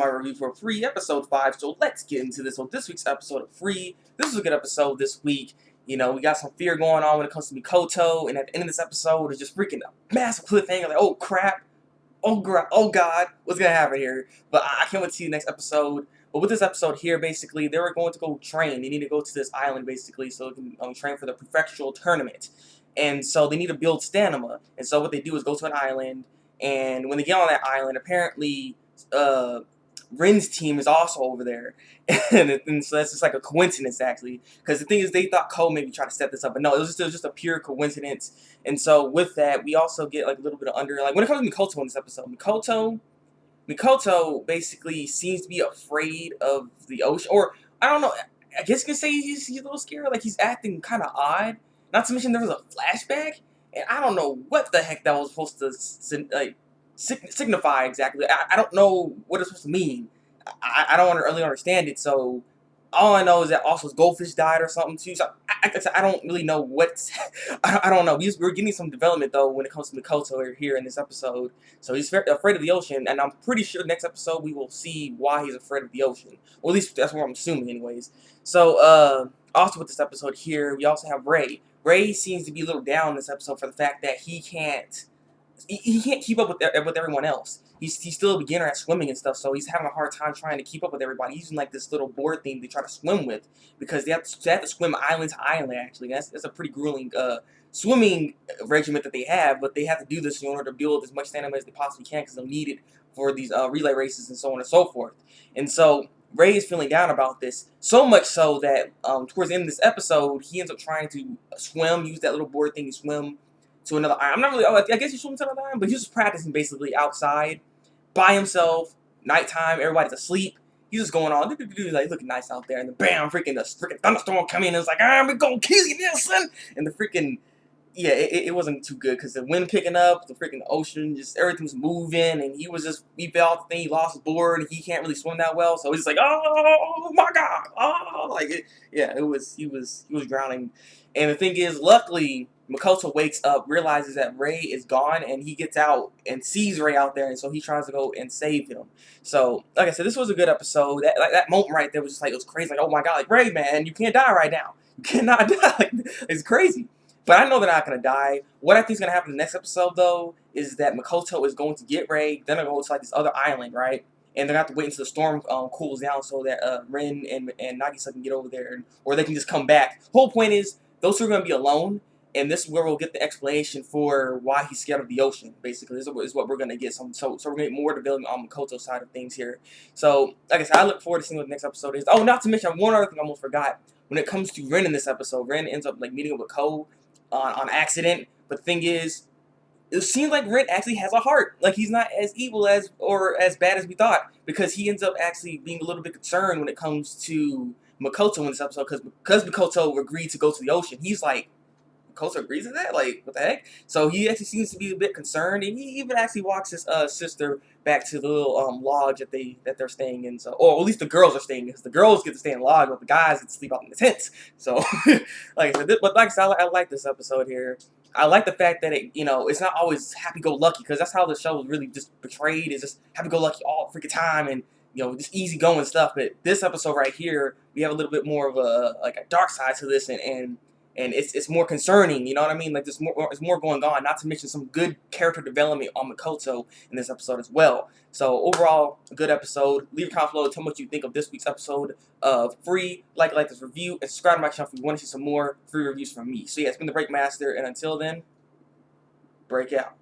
my review for Free episode 5, so let's get into this. So this week's episode of Free, this was a good episode this week. You know, we got some fear going on when it comes to Mikoto, and at the end of this episode, it's just freaking a massive cliffhanger, like, oh crap, oh god, what's gonna happen here? But I can't wait to see the next episode. But with this episode here, basically, they were going to go train. They need to go to this island, basically, so they can train for the prefectural tournament. And so they need to build stamina. And so what they do is go to an island, and when they get on that island, apparently Rin's team is also over there, and so that's just like a coincidence actually. Because the thing is, they thought Ko maybe tried to set this up, but no, it was just a pure coincidence. And so with that, we also get like a little bit of like when it comes to Mikoto in this episode, Mikoto basically seems to be afraid of the ocean, or I don't know. I guess you can say he's a little scared. Like he's acting kind of odd. Not to mention there was a flashback, and I don't know what the heck that was supposed to signify exactly. I don't know what it's supposed to mean. I don't really understand it. So all I know is that also his goldfish died or something too. So I don't really know what's. I don't know. We're getting some development though when it comes to Mikoto here in this episode. So he's afraid of the ocean, and I'm pretty sure next episode we will see why he's afraid of the ocean. Or at least that's what I'm assuming, anyways. So also with this episode here, we also have Ray. Ray seems to be a little down in this episode for the fact that he can't keep up with everyone else. He's still a beginner at swimming and stuff, so he's having a hard time trying to keep up with everybody. He's using like this little board thing to try to swim with, because they have to swim island to island. Actually, that's a pretty grueling swimming regiment that they have, but they have to do this in order to build as much stamina as they possibly can, because they'll need it for these relay races and so on and so forth. And so Ray is feeling down about this, so much so that towards the end of this episode, he ends up trying to use that little board thing to swim to another island. I'm not really, I guess he's swimming to another island, but he's just practicing basically outside, by himself, nighttime, everybody's asleep. He's just going on, like looking nice out there, and then bam, the freaking thunderstorm coming in, and it's like, we're gonna kill you, Nelson! And the freaking, yeah, it wasn't too good, because the wind picking up, the freaking ocean, just everything was moving, and he fell off the thing, he lost his board, and he can't really swim that well, so he's just like, oh my god, he was drowning. And the thing is, luckily, Mikoto wakes up, realizes that Ray is gone, and he gets out and sees Ray out there, and so he tries to go and save him. So, like I said, this was a good episode. That moment right there was just like, it was crazy, like, oh my god, like, Ray, man, you can't die right now. You cannot die, like, it's crazy. But I know they're not going to die. What I think is going to happen in the next episode, though, is that Mikoto is going to get Ray. Then they're going to go to like this other island, right? And they're going to have to wait until the storm cools down so that Rin and Nagisa can get over there, or they can just come back. The whole point is, those two are going to be alone, and this is where we'll get the explanation for why he's scared of the ocean, basically. This is what we're going to get. So we're going to get more development on Makoto's side of things here. So, like I said, I look forward to seeing what the next episode is. Oh, not to mention, one other thing I almost forgot. When it comes to Rin in this episode, Rin ends up like meeting up with Ko on accident. But the thing is, it seems like Rin actually has a heart. Like, he's not as evil or as bad as we thought, because he ends up actually being a little bit concerned when it comes to Makoto in this episode, because Makoto agreed to go to the ocean. He's like, Makoto agrees to that? Like, what the heck? So he actually seems to be a bit concerned, and he even actually walks his sister back to the little lodge that they're staying in. So, or at least the girls are staying in, because the girls get to stay in the lodge, but the guys get to sleep out in the tents. So, like I said, I like this episode here. I like the fact that it's not always happy-go-lucky, because that's how the show is really just portrayed, is just happy-go-lucky all freaking time, and just easy-going stuff. But this episode right here, we have a little bit more of a dark side to this, and it's more concerning, you know what I mean? Like, there's more going on, not to mention some good character development on Makoto in this episode as well. So, overall, a good episode. Leave a comment below, tell me what you think of this week's episode of Free. Like this review, and subscribe to my channel if you want to see some more free reviews from me. So, yeah, it's been the Thabreakmaster, and until then, break out.